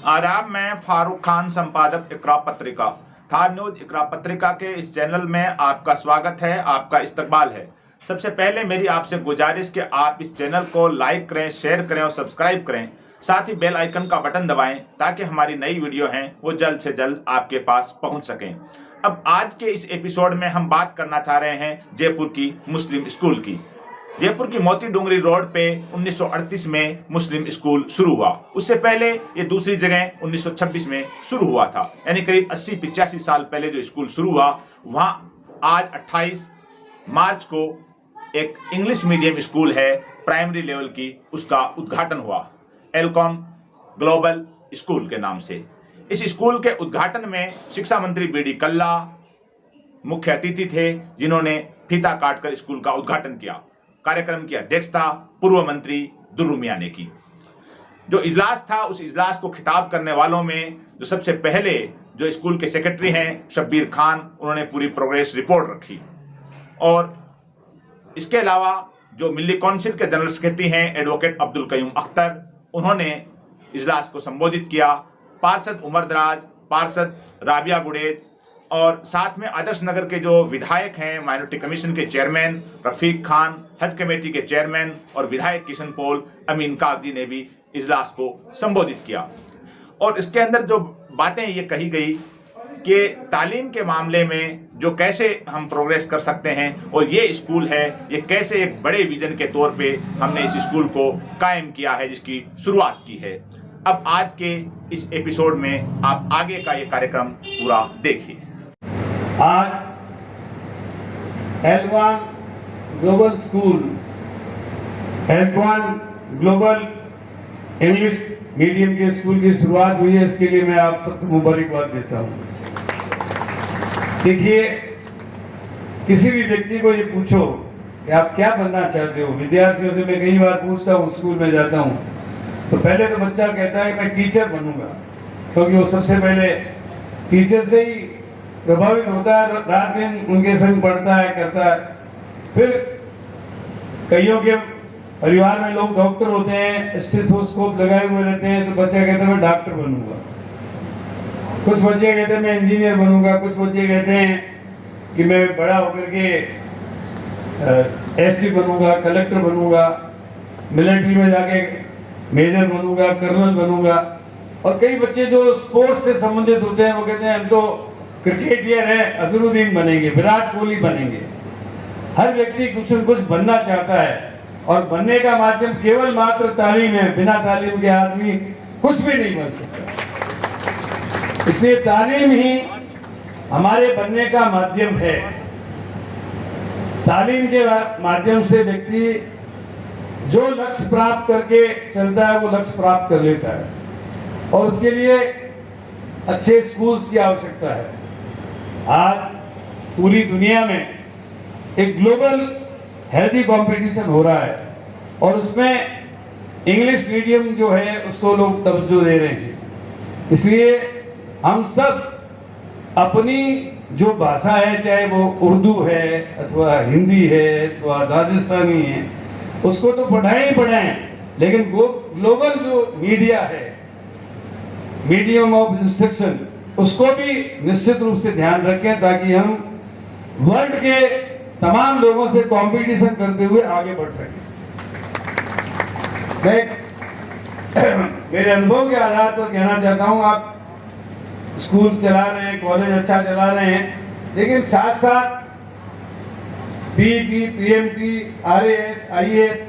आदाब। मैं फारूक खान, संपादक इकरा पत्रिका। थार न्यूज इकरा पत्रिका के इस चैनल में आपका स्वागत है, आपका इस्तकबाल है। सबसे पहले मेरी आपसे गुजारिश कि आप इस चैनल को लाइक करें, शेयर करें और सब्सक्राइब करें। साथ ही बेल आइकन का बटन दबाएं ताकि हमारी नई वीडियो हैं वो जल्द से जल्द आपके पास पहुंच सकें। अब आज के इस एपिसोड में हम बात करना चाह रहे हैं जयपुर की मुस्लिम स्कूल की। जयपुर की मोती डूंगरी रोड पे 1938 में मुस्लिम स्कूल शुरू हुआ। उससे पहले ये दूसरी जगह 1926 में शुरू हुआ था, यानी करीब 80-85 साल पहले जो स्कूल शुरू हुआ, वहाँ आज 28 मार्च को एक इंग्लिश मीडियम स्कूल है प्राइमरी लेवल की, उसका उद्घाटन हुआ एलकॉम ग्लोबल स्कूल के नाम से। इस स्कूल के उद्घाटन में शिक्षा मंत्री बीडी कल्ला मुख्य अतिथि थे, जिन्होंने फीता काटकर स्कूल का उद्घाटन किया। कार्यक्रम की अध्यक्षता पूर्व मंत्री दुर्रू मियां ने की। जो इजलास था, उस इजलास को खिताब करने वालों में जो सबसे पहले जो स्कूल के सेक्रेटरी हैं शब्बीर खान, उन्होंने पूरी प्रोग्रेस रिपोर्ट रखी। और इसके अलावा जो मिल्ली काउंसिल के जनरल सेक्रेटरी हैं एडवोकेट अब्दुल कयूम अख्तर, उन्होंने इजलास को संबोधित किया। पार्षद उमर दराज, पार्षद राबिया गुडेज और साथ में आदर्श नगर के जो विधायक हैं, माइनॉरिटी कमीशन के चेयरमैन रफीक खान, हज कमेटी के चेयरमैन और विधायक किशन पॉल अमीन कागजी ने भी इजलास को संबोधित किया। और इसके अंदर जो बातें ये कही गई कि तालीम के मामले में जो कैसे हम प्रोग्रेस कर सकते हैं, और ये स्कूल है, ये कैसे एक बड़े विजन के तौर पे हमने इस स्कूल को कायम किया है, जिसकी शुरुआत की है। अब आज के इस एपिसोड में आप आगे का ये कार्यक्रम पूरा देखिए। आज Elvan global school, Elvan global English medium के स्कूल की शुरुआत हुई है। इसके लिए मैं आप सबको मुबारकबाद देता हूँ। देखिए, किसी भी व्यक्ति को ये पूछो कि आप क्या बनना चाहते हो, विद्यार्थियों से मैं कई बार पूछता हूँ, स्कूल में जाता हूँ तो पहले तो बच्चा कहता है मैं टीचर बनूंगा, क्योंकि वो सबसे पहले टीचर से ही प्रभावित होता है, रात दिन उनके संग पढ़ता है, करता है। फिर कईयों के परिवार में लोग डॉक्टर होते हैं, स्टेथोस्कोप लगाए हुए रहते हैं, तो बच्चा कहता है मैं डॉक्टर बनूंगा। कुछ बच्चे कहते हैं मैं इंजीनियर बनूंगा, कुछ बच्चे कहते हैं कि मैं बड़ा होकर के एसपी बनूंगा, कलेक्टर बनूंगा, मिलिट्री में जाके मेजर बनूंगा, कर्नल बनूंगा। और कई बच्चे जो स्पोर्ट्स से संबंधित होते हैं वो कहते हैं हम तो क्रिकेटियर है, अजरुद्दीन बनेंगे, विराट कोहली बनेंगे। हर व्यक्ति कुछ न कुछ बनना चाहता है, और बनने का माध्यम केवल मात्र तालीम है। बिना तालीम के आदमी कुछ भी नहीं बन सकता। इसलिए तालीम ही हमारे बनने का माध्यम है। तालीम के माध्यम से व्यक्ति जो लक्ष्य प्राप्त करके चलता है वो लक्ष्य प्राप्त कर लेता है, और उसके लिए अच्छे स्कूल्स की आवश्यकता है। आज पूरी दुनिया में एक ग्लोबल हेल्दी कंपटीशन हो रहा है, और उसमें इंग्लिश मीडियम जो है उसको लोग तवज्जो दे रहे हैं। इसलिए हम सब अपनी जो भाषा है, चाहे वो उर्दू है अथवा हिंदी है अथवा राजस्थानी है, उसको तो पढ़ाएं ही पढ़ाएं, लेकिन ग्लोबल जो मीडिया है, मीडियम ऑफ इंस्ट्रक्शन, उसको भी निश्चित रूप से ध्यान रखें, ताकि हम वर्ल्ड के तमाम लोगों से कंपटीशन करते हुए आगे बढ़ सकें। मैं मेरे अनुभव के आधार पर कहना चाहता हूं, आप स्कूल चला रहे हैं, कॉलेज अच्छा चला रहे हैं, लेकिन साथ साथ पीईटी, पीएमटी, आरएएस, आईएएस,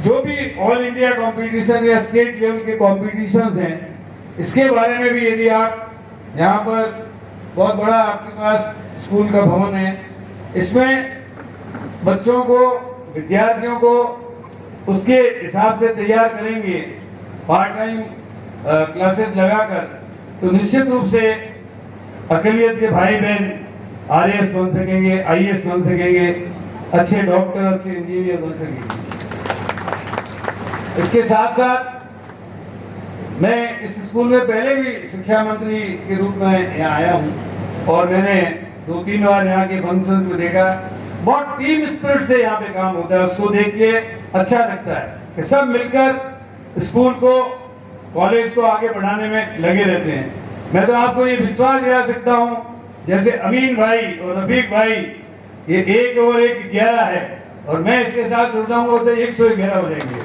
जो भी ऑल इंडिया कंपटीशन या स्टेट लेवल के कंपटीशंस हैं, इसके बारे में भी यदि आप यहाँ पर बहुत बड़ा आपके पास स्कूल का भवन है, इसमें बच्चों को, विद्यार्थियों को उसके हिसाब से तैयार करेंगे, पार्ट टाइम क्लासेस लगाकर, तो निश्चित रूप से अकलियत के भाई बहन आरएएस बन सकेंगे, आईएएस बन सकेंगे, अच्छे डॉक्टर, अच्छे इंजीनियर बन सकेंगे। इसके साथ साथ मैं इस स्कूल में पहले भी शिक्षा मंत्री के रूप में यहाँ आया हूँ, और मैंने 2-3 बार यहाँ के फंक्शंस में देखा, बहुत टीम स्पिरिट से यहाँ पे काम होता है। उसको देख के अच्छा लगता है कि सब मिलकर स्कूल को कॉलेज को आगे बढ़ाने में लगे रहते हैं। मैं तो आपको ये विश्वास दिला सकता हूँ, जैसे अमीन भाई और रफीक भाई, ये 1 और 1 11 है, और मैं इसके साथ जुड़ जाऊंगा तो 111 हो जाएंगे।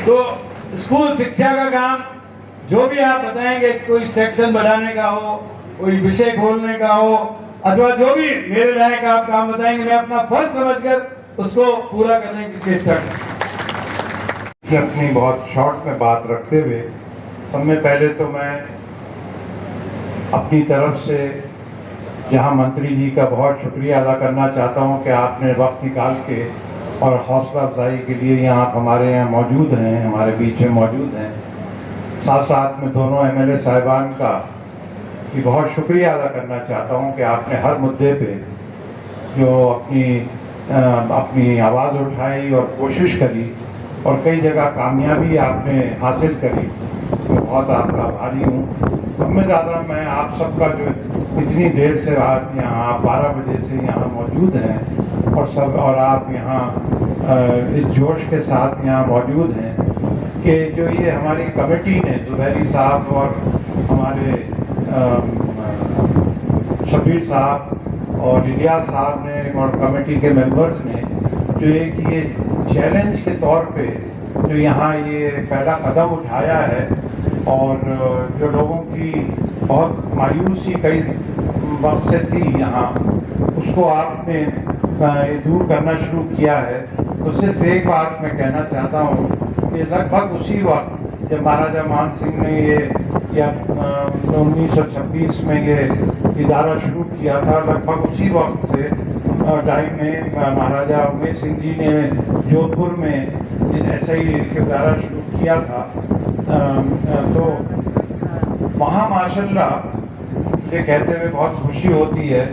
तो स्कूल शिक्षा का काम जो भी आप बताएंगे, कोई सेक्शन बढ़ाने का हो, कोई विषय खोलने का हो, अथवा जो भी मेरे लायक आप काम बताएंगे, मैं अपना फर्ज समझकर उसको पूरा करने की चेष्टा करूंगा। अपनी बहुत शॉर्ट में बात रखते हुए सब में पहले तो मैं अपनी तरफ से जहां मंत्री जी का बहुत शुक्रिया अदा करना चाहता हूं कि आपने वक्त निकाल के और हौसला अफजाई के लिए यहाँ आप हमारे यहाँ मौजूद हैं, हमारे बीच में मौजूद हैं। साथ साथ में दोनों एमएलए साहिबान का भी बहुत शुक्रिया अदा करना चाहता हूं कि आपने हर मुद्दे पे जो अपनी आवाज़ उठाई और कोशिश करी और कई जगह कामयाबी आपने हासिल करी, मैं बहुत आपका आभारी हूँ। सब में ज़्यादा मैं आप सबका जो इतनी देर से आज यहाँ आप 12 बजे से यहाँ मौजूद हैं और आप यहाँ इस जोश के साथ यहाँ मौजूद हैं कि जो ये हमारी कमेटी ने, जुबैरी साहब और हमारे शबीर साहब और इलियास साहब ने और कमेटी के मेंबर्स ने जो एक ये चैलेंज के तौर पे जो यहाँ ये पहला कदम उठाया है, और जो लोगों की बहुत मायूसी कई वक्त से थी यहाँ, उसको आपने दूर करना शुरू किया है। तो सिर्फ एक बात मैं कहना चाहता हूँ कि लगभग उसी वक्त जब महाराजा मान सिंह ने ये या 1926 में ये इदारा शुरू किया था, लगभग उसी वक्त से टाइम में महाराजा उमेश सिंह जी ने जोधपुर में ऐसा ही एक इदारा शुरू किया था। तो वहाँ माशाल्लाह ये कहते हुए बहुत खुशी होती है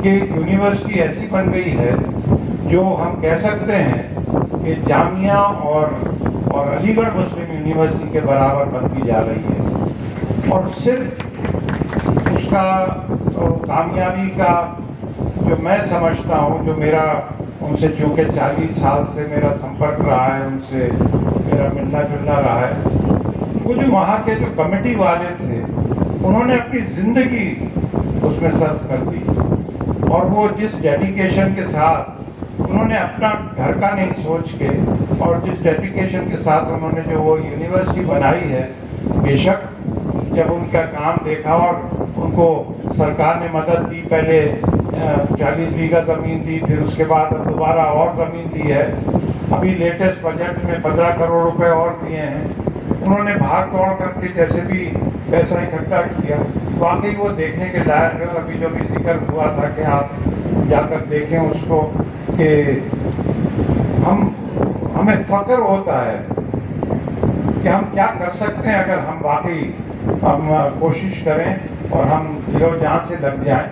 कि यूनिवर्सिटी ऐसी बन गई है जो हम कह सकते हैं कि जामिया और अलीगढ़ मुस्लिम यूनिवर्सिटी के बराबर बनती जा रही है। और सिर्फ उसका कामयाबी का जो मैं समझता हूँ, जो मेरा उनसे चूँकि 40 साल से मेरा संपर्क रहा है, उनसे मेरा मिलना जुलना रहा है, वो जो वहाँ के जो कमेटी वाले थे उन्होंने अपनी ज़िंदगी उसमें सर्व कर दी, और वो जिस डेडिकेशन के साथ उन्होंने अपना घर का नहीं सोच के और जिस डेडिकेशन के साथ उन्होंने जो वो यूनिवर्सिटी बनाई है, बेशक जब उनका काम देखा और उनको सरकार ने मदद दी, पहले 40 बीघा ज़मीन दी, फिर उसके बाद दोबारा और ज़मीन दी है, अभी लेटेस्ट बजट में 15 करोड़ रुपए और दिए हैं। उन्होंने भाग दौड़ करके जैसे भी पैसा इकट्ठा किया, वाकई वो देखने के लायक है। और अभी जो भी जिक्र हुआ था कि आप जाकर देखें उसको, कि हमें फ़ख्र होता है कि हम क्या कर सकते हैं अगर हम वाकई कोशिश करें और हम दिलो जान से लग जाएं।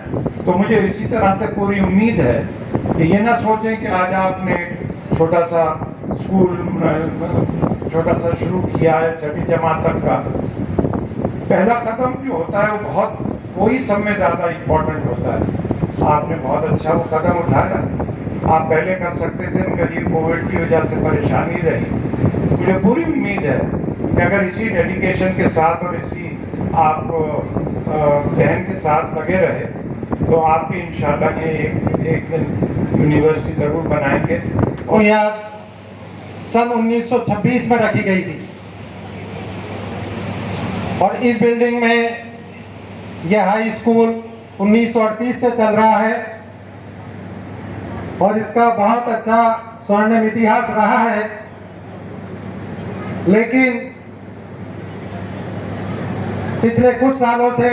तो मुझे इसी तरह से पूरी उम्मीद है कि ये ना सोचें कि आज आपने छोटा सा स्कूल छोटा सा शुरू किया है 6वीं जमात तक का, पहला कदम जो होता है वो बहुत वही सब में ज़्यादा इम्पोर्टेंट होता है। आपने बहुत अच्छा वो कदम उठाया, आप पहले कर सकते थे मगर ये कोविड की वजह से परेशानी रही। मुझे पूरी उम्मीद है कि अगर इसी डेडिकेशन के साथ और इसी आप जहन के साथ लगे रहे तो आप भी इंशाल्लाह ये एक दिन यूनिवर्सिटी ज़रूर बनाएंगे। और यहाँ सन 1926 में रखी गई थी, और इस बिल्डिंग में यह हाई स्कूल 1938 से चल रहा है, और इसका बहुत अच्छा स्वर्णिम इतिहास रहा है। लेकिन पिछले कुछ सालों से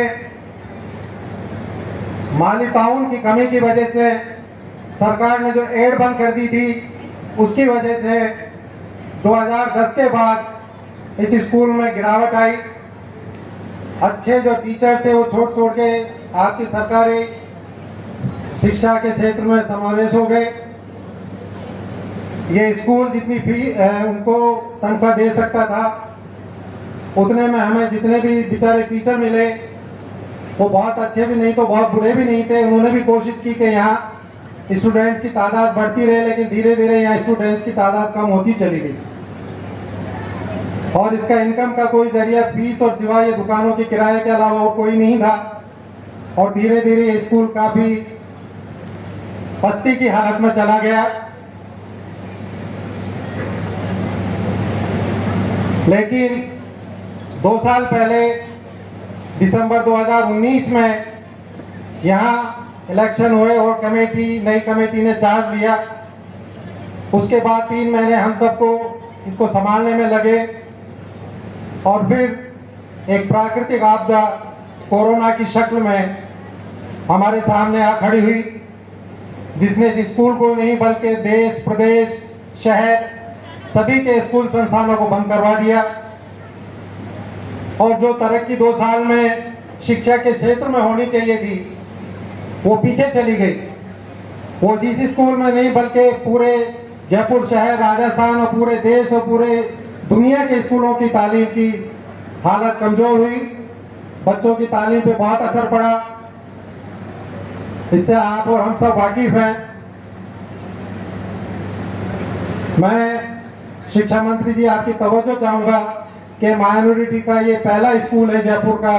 माली ताउन की कमी की वजह से सरकार ने जो एड बंद कर दी थी, उसकी वजह से 2010 के बाद इस स्कूल में गिरावट आई। अच्छे जो टीचर थे वो छोड़ के आपकी सरकारी शिक्षा के क्षेत्र में समावेश हो गए। ये स्कूल जितनी फी उनको तनख्वाह दे सकता था, उतने में हमें जितने भी बेचारे टीचर मिले वो बहुत अच्छे भी नहीं तो बहुत बुरे भी नहीं थे। उन्होंने भी कोशिश की कि यहाँ स्टूडेंट्स की तादाद बढ़ती रहे, लेकिन धीरे धीरे यहाँ स्टूडेंट्स की तादाद कम होती चली गई। और इसका इनकम का कोई जरिया फीस और सिवाय ये दुकानों के किराए के अलावा और कोई नहीं था। और धीरे धीरे ये स्कूल काफी पस्ती की हालत में चला गया। लेकिन 2 साल पहले दिसंबर 2019 में यहाँ इलेक्शन हुए और नई कमेटी ने चार्ज लिया। उसके बाद 3 महीने हम सबको इनको संभालने में लगे और फिर एक प्राकृतिक आपदा कोरोना की शक्ल में हमारे सामने आ खड़ी हुई, जिसने इस स्कूल को नहीं बल्कि देश, प्रदेश, शहर सभी के स्कूल संस्थानों को बंद करवा दिया। और जो तरक्की 2 साल में शिक्षा के क्षेत्र में होनी चाहिए थी वो पीछे चली गई। वो इस स्कूल में नहीं बल्कि पूरे जयपुर शहर, राजस्थान और पूरे देश और पूरे दुनिया के स्कूलों की तालीम की हालत कमजोर हुई। बच्चों की तालीम पे बहुत असर पड़ा। इससे आप और हम सब वाकिफ हैं। मैं शिक्षा मंत्री जी आपकी तवज्जो चाहूंगा कि माइनॉरिटी का ये पहला स्कूल है जयपुर का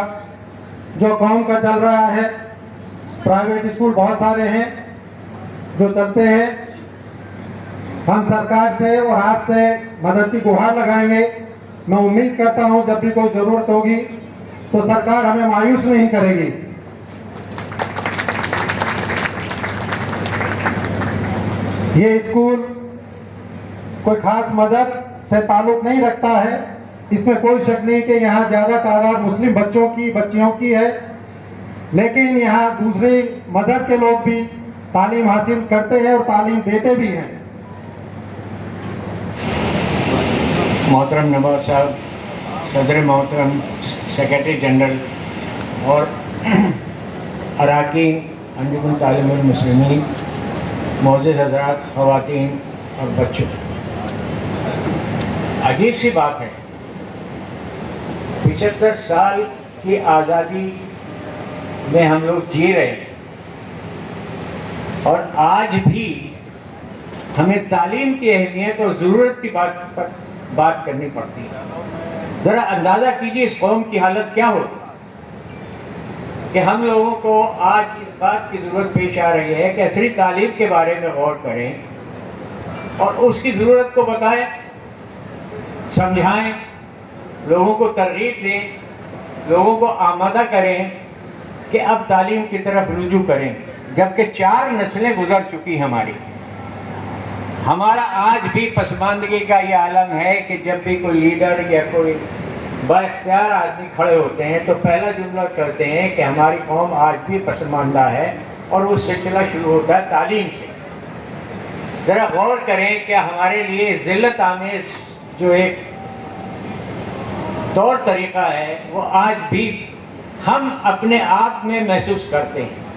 जो कौम का चल रहा है। प्राइवेट स्कूल बहुत सारे हैं जो चलते हैं। हम सरकार से और आपसे मदद की गुहार लगाएंगे। मैं उम्मीद करता हूं जब भी कोई जरूरत होगी तो सरकार हमें मायूस नहीं करेगी। ये स्कूल कोई खास मजहब से ताल्लुक नहीं रखता है। इसमें कोई शक नहीं कि यहाँ ज़्यादा तादाद मुस्लिम बच्चियों की है, लेकिन यहाँ दूसरे मजहब के लोग भी तालीम हासिल करते हैं और तालीम देते भी हैं। मोहतरम नवाब साहब, सदर मोहतरम सेक्रेटरी जनरल और अरकान अंजुमन तालीमुल मुस्लिमीन, मोअज़्ज़िज़ हज़रात, ख़वातीन और बच्चों, अजीब सी बात है, 75 साल की आज़ादी में हम लोग जी रहे हैं और आज भी हमें तालीम की अहमियत और ज़रूरत की बात करनी पड़ती है। ज़रा अंदाज़ा कीजिए इस कौम की हालत क्या हो कि हम लोगों को आज इस बात की ज़रूरत पेश आ रही है कि असली तालीम के बारे में गौर करें और उसकी ज़रूरत को बताएं, समझाएं, लोगों को तरगीब दें, लोगों को आमादा करें कि अब तालीम की तरफ रुजू करें। जबकि 4 नस्लें गुजर चुकी हमारी। हमारा आज भी पसमानदगी का ये आलम है कि जब भी कोई लीडर या कोई बाइख्तियार आदमी खड़े होते हैं तो पहला जुमला करते हैं कि हमारी कौम आज भी पसमानदा है, और वो सिलसिला शुरू होता है तालीम से। ज़रा गौर करें कि हमारे लिए ज़िल्लत आमेज़ जो एक तौर तरीक़ा है वो आज भी हम अपने आप में महसूस करते हैं।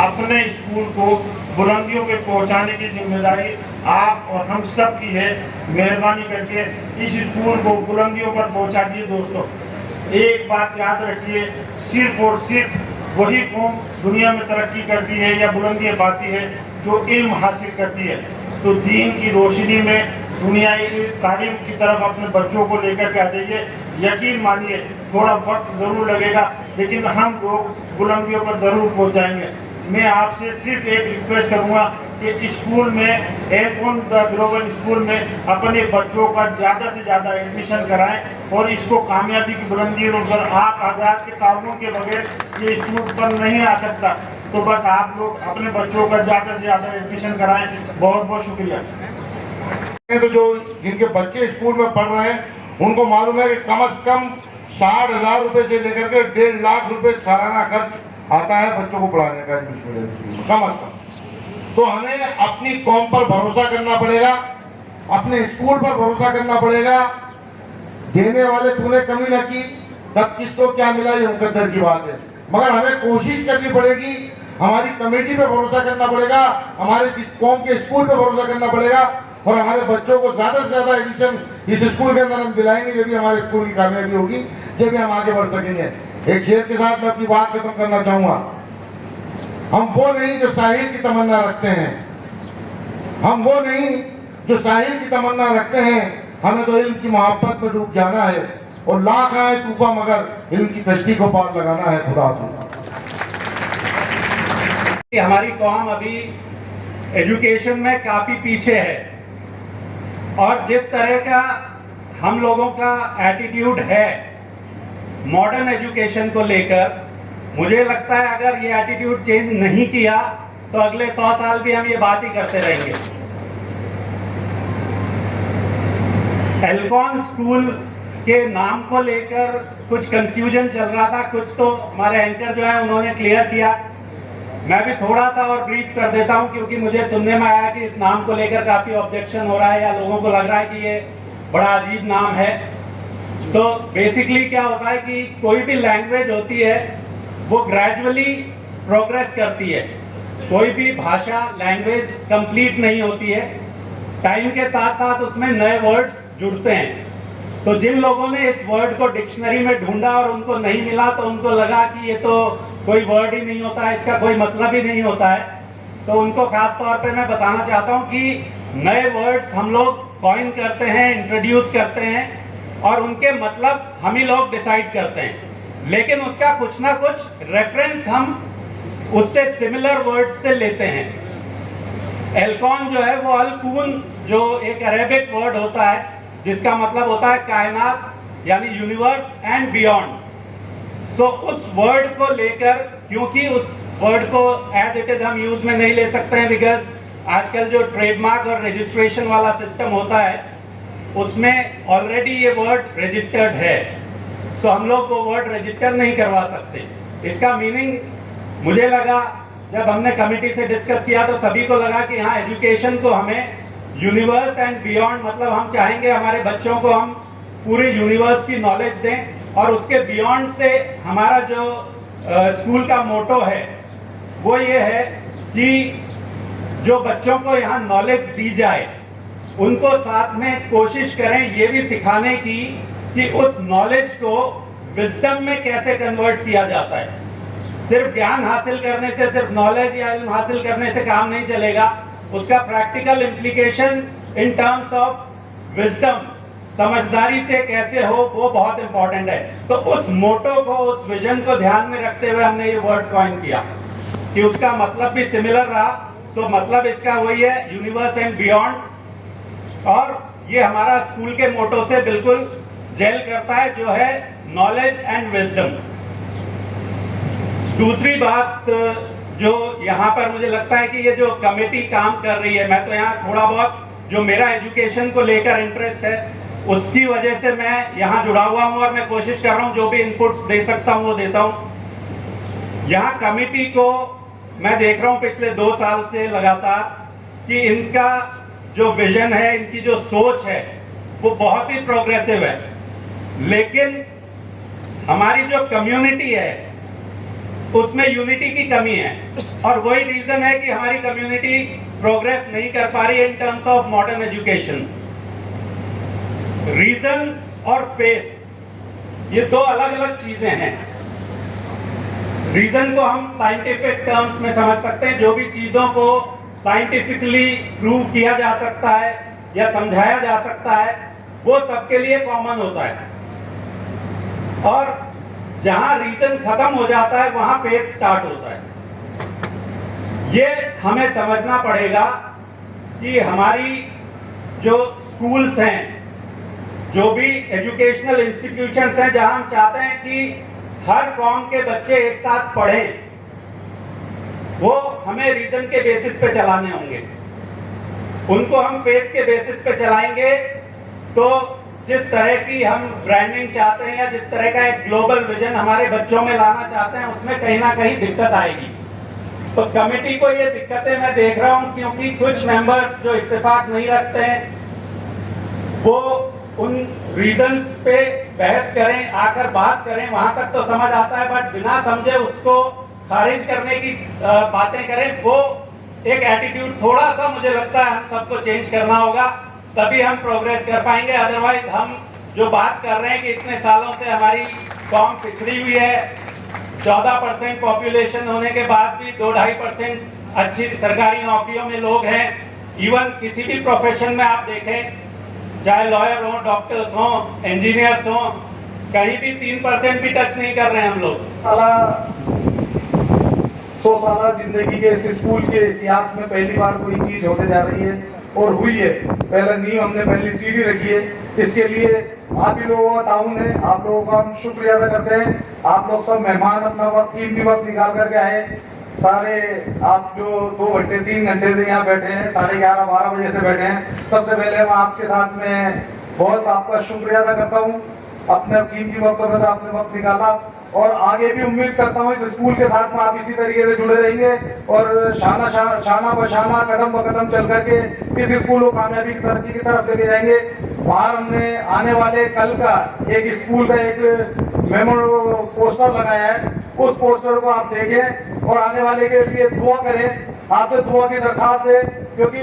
अपने स्कूल को बुलंदियों पे पहुंचाने की जिम्मेदारी आप और हम सब की है। मेहरबानी करके इस स्कूल को बुलंदियों पर पहुंचा दिए। दोस्तों, एक बात याद रखिए, सिर्फ और सिर्फ वही कौम दुनिया में तरक्की करती है या बुलंदियां पाती है जो इल्म हासिल करती है। तो दीन की रोशनी में दुनियाई तालीम की तरफ अपने बच्चों को लेकर के आ जाइए। यकीन मानिए थोड़ा वक्त ज़रूर लगेगा, लेकिन हम लोग बुलंदियों पर ज़रूर पहुंचाएंगे। मैं आपसे सिर्फ एक रिक्वेस्ट करूंगा कि स्कूल में, एयरफोन ग्लोबल स्कूल में अपने बच्चों का ज़्यादा से ज़्यादा एडमिशन कराएं और इसको कामयाबी की बुलंदियों पर आप आज़ाद के ताउन के बगैर ये स्कूल पर नहीं आ सकता। तो बस आप लोग अपने बच्चों का ज़्यादा से ज़्यादा एडमिशन कराएं। बहुत बहुत शुक्रिया। तो जो जिनके बच्चे स्कूल में पढ़ रहे हैं उनको मालूम है कि कम से कम 60,000 रुपए से लेकर के 1.5 लाख रुपए सालाना खर्च आता है बच्चों को पढ़ाने का इंग्लिश मीडियम स्कूल में, कम से कम। तो हमें अपनी कौम पर भरोसा करना पड़ेगा, अपने स्कूल पर भरोसा करना पड़ेगा। देने वाले तूने कमी न की, तब किसको क्या मिला ये मुकद्दर की बात है, मगर हमें कोशिश करनी पड़ेगी। हमारी कमेटी पे भरोसा करना पड़ेगा, हमारे जिस कौम के स्कूल पे भरोसा करना पड़ेगा और हमारे बच्चों को ज्यादा से ज्यादा एडमिशन इस स्कूल के अंदर हम दिलाएंगे। जब भी हमारे स्कूल की कामयाबी होगी, जब भी हम आगे बढ़ सकेंगे। एक शेर के साथ मैं अपनी बात खत्म करना चाहूंगा। हम वो नहीं जो साहिल की तमन्ना रखते हैं, हम वो नहीं जो साहिल की तमन्ना रखते हैं, हमें तो इल्म की मोहब्बत में डूब जाना है और लाख आए तूफान मगर इल्म की कश्ती को पार लगाना है। खुदा हाफिज़। हमारी कौम अभी एजुकेशन में काफी पीछे है और जिस तरह का हम लोगों का एटीट्यूड है मॉडर्न एजुकेशन को लेकर, मुझे लगता है अगर ये एटीट्यूड चेंज नहीं किया तो अगले 100 साल भी हम ये बात ही करते रहेंगे। एल्कॉन स्कूल के नाम को लेकर कुछ कंफ्यूजन चल रहा था, कुछ तो हमारे एंकर जो है उन्होंने क्लियर किया। मैं भी थोड़ा सा और ब्रीफ कर देता हूं क्योंकि मुझे सुनने में आया कि इस नाम को लेकर काफी ऑब्जेक्शन हो रहा है या लोगों को लग रहा है कि ये बड़ा अजीब नाम है। तो बेसिकली क्या होता है कि कोई भी लैंग्वेज होती है वो ग्रेजुअली प्रोग्रेस करती है। कोई भी भाषा लैंग्वेज कंप्लीट नहीं होती है, टाइम के साथ साथ उसमें नए वर्ड्स जुड़ते हैं। तो जिन लोगों ने इस वर्ड को डिक्शनरी में ढूंढा और उनको नहीं मिला तो उनको लगा कि ये तो कोई वर्ड ही नहीं होता है, इसका कोई मतलब ही नहीं होता है, तो उनको खास तौर पे मैं बताना चाहता हूँ कि नए वर्ड्स हम लोग कॉइन करते हैं, इंट्रोड्यूस करते हैं और उनके मतलब हम ही लोग डिसाइड करते हैं, लेकिन उसका कुछ ना कुछ रेफरेंस हम उससे सिमिलर वर्ड से लेते हैं। एल्कॉन जो है वो अलकून, जो एक अरेबिक वर्ड होता है जिसका मतलब होता है कायनात यानी यूनिवर्स एंड बियॉन्ड। सो उस वर्ड को लेकर, क्योंकि उस वर्ड को एज इट इज हम यूज में नहीं ले सकते हैं बिकॉज आजकल जो ट्रेडमार्क और रजिस्ट्रेशन वाला सिस्टम होता है उसमें ऑलरेडी ये वर्ड रजिस्टर्ड है, सो हम लोग वो वर्ड रजिस्टर नहीं करवा सकते। इसका मीनिंग मुझे लगा, जब हमने कमेटी से डिस्कस किया तो सभी को लगा कि हाँ, एजुकेशन को हमें यूनिवर्स एंड बियॉन्ड, मतलब हम चाहेंगे हमारे बच्चों को हम पूरे यूनिवर्स की नॉलेज दें और उसके बियॉन्ड से हमारा जो स्कूल का मोटो है वो ये है कि जो बच्चों को यहाँ नॉलेज दी जाए उनको साथ में कोशिश करें ये भी सिखाने की कि उस नॉलेज को विजडम में कैसे कन्वर्ट किया जाता है। सिर्फ ज्ञान हासिल करने से, सिर्फ नॉलेज या इल्म हासिल करने से काम नहीं चलेगा, उसका practical implication in terms of wisdom, समझदारी से कैसे हो, वो बहुत इंपॉर्टेंट है। तो उस मोटो को, उस विजन को ध्यान में रखते हुए हमने ये वर्ड कॉइन किया कि उसका मतलब भी सिमिलर रहा। सो मतलब इसका वही है, यूनिवर्स एंड बियॉन्ड, और ये हमारा स्कूल के मोटो से बिल्कुल जेल करता है, जो है नॉलेज एंड विजडम। दूसरी बात जो यहाँ पर मुझे लगता है कि ये जो कमेटी काम कर रही है, मैं तो यहाँ थोड़ा बहुत जो मेरा एजुकेशन को लेकर इंटरेस्ट है उसकी वजह से मैं यहाँ जुड़ा हुआ हूँ और मैं कोशिश कर रहा हूँ जो भी इनपुट्स दे सकता हूँ वो देता हूँ। यहाँ कमेटी को मैं देख रहा हूँ पिछले 2 साल से लगातार कि इनका जो विजन है, इनकी जो सोच है वो बहुत ही प्रोग्रेसिव है, लेकिन हमारी जो कम्युनिटी है उसमें यूनिटी की कमी है और वही रीजन है कि हमारी कम्युनिटी प्रोग्रेस नहीं कर पा रही है in terms of modern education. Reason और फेथ ये 2 अलग अलग चीजें हैं। रीजन को हम साइंटिफिक टर्म्स में समझ सकते हैं, जो भी चीजों को साइंटिफिकली प्रूव किया जा सकता है या समझाया जा सकता है वो सबके लिए कॉमन होता है, और जहां रीजन खत्म हो जाता है वहां फेथ स्टार्ट होता है। ये हमें समझना पड़ेगा कि हमारी जो स्कूल्स हैं, जो भी एजुकेशनल इंस्टीट्यूशंस हैं, जहां हम चाहते हैं कि हर कौम के बच्चे एक साथ पढ़ें, वो हमें रीजन के बेसिस पे चलाने होंगे। उनको हम फेथ के बेसिस पे चलाएंगे तो जिस तरह की हम ब्रांडिंग चाहते हैं या जिस तरह का एक ग्लोबल विजन हमारे बच्चों में लाना चाहते हैं उसमें कहीं ना कहीं दिक्कत आएगी। तो कमेटी को ये दिक्कतें मैं देख रहा हूं क्योंकि कुछ मेंबर्स जो इत्तेफाक नहीं रखते हैं वो उन रीजंस पे बहस करें, आकर बात करें, वहां तक तो समझ आता है, बट बिना समझे उसको खारिज करने की बातें करें, वो एक एटीट्यूड थोड़ा सा मुझे लगता है हम सबको चेंज करना होगा, तभी हम प्रोग्रेस कर पाएंगे। अदरवाइज हम जो बात कर रहे हैं कि इतने सालों से हमारी कौम पिछड़ी हुई है, 14% पॉपुलेशन होने के बाद भी 2-2.5% अच्छी सरकारी नौकरियों में लोग हैं, इवन किसी भी प्रोफेशन में आप देखें चाहे लॉयर हो, डॉक्टर्स हो, इंजीनियर्स हो, कहीं भी 3% भी टच नहीं कर रहे हैं हम लोग। 100 साल जिंदगी के इस स्कूल के इतिहास में पहली बार कोई चीज होने जा रही है और हुई है। पहला नींव हमने पहली सीढ़ी रखी है। इसके लिए आप ही लोगों का ताउन है, आप लोगों का हम शुक्रिया अदा करते हैं। आप लोग सब मेहमान अपना वक्त, कीमती वक्त निकाल करके आए। सारे आप जो 2 घंटे 3 घंटे से यहाँ बैठे हैं, 11:30-12 बजे से बैठे हैं, सबसे पहले मैं आपके साथ में बहुत आपका शुक्रिया अदा करता हूँ। अपने कीमती वक्त में से आपने वक्त निकाला और आगे भी उम्मीद करता हूँ इस स्कूल के साथ में आप इसी तरीके से जुड़े रहेंगे और शाना बशाना कदम ब कदम चल करके इस स्कूल को कामयाबी की तरक्की की तरफ लेके जाएंगे। बाहर हमने आने वाले कल का एक स्कूल का एक मेमो पोस्टर लगाया है, उस पोस्टर को आप देखें और आने वाले के लिए दुआ करें। आपसे दुआ की दरखास्त है, क्योंकि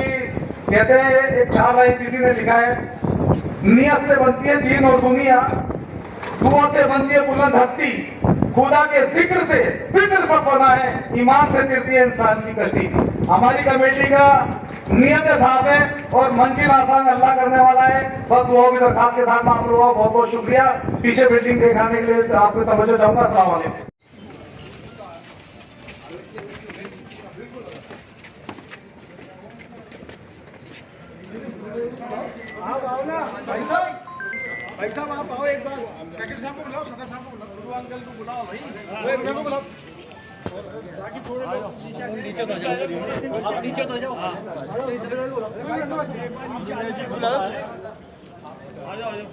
कहते हैं एक 4 लाइन किसी ने लिखा है, नियत से बनती है दीन और दुनिया, दुआ से बनती है बुलंद हस्ती, खुदा के जिक्र सब फना है, ईमान से गिरती है इंसान की कश्ती। हमारी कमेटी का नियत साफ है और मंजिल आसान अल्लाह करने वाला है। बस दुआओं की दरखास्त के साथ आप लोगों का बहुत बहुत शुक्रिया। पीछे बिल्डिंग दिखाने के लिए आपको तवज्जो चाहूंगा। अस्सलाम वालेकुम। भाई साहब आप आओ एक बार, सेक्रेटरी साहब को बुलाओ, सदर साहब को बुलाओ, गुरु अंकल को बुलाओ भाई, वो एक को बुलाओ। बाकी थोड़े लोग नीचे तो जाओ, आप नीचे तो जाओ। हां आ जाओ आ गया।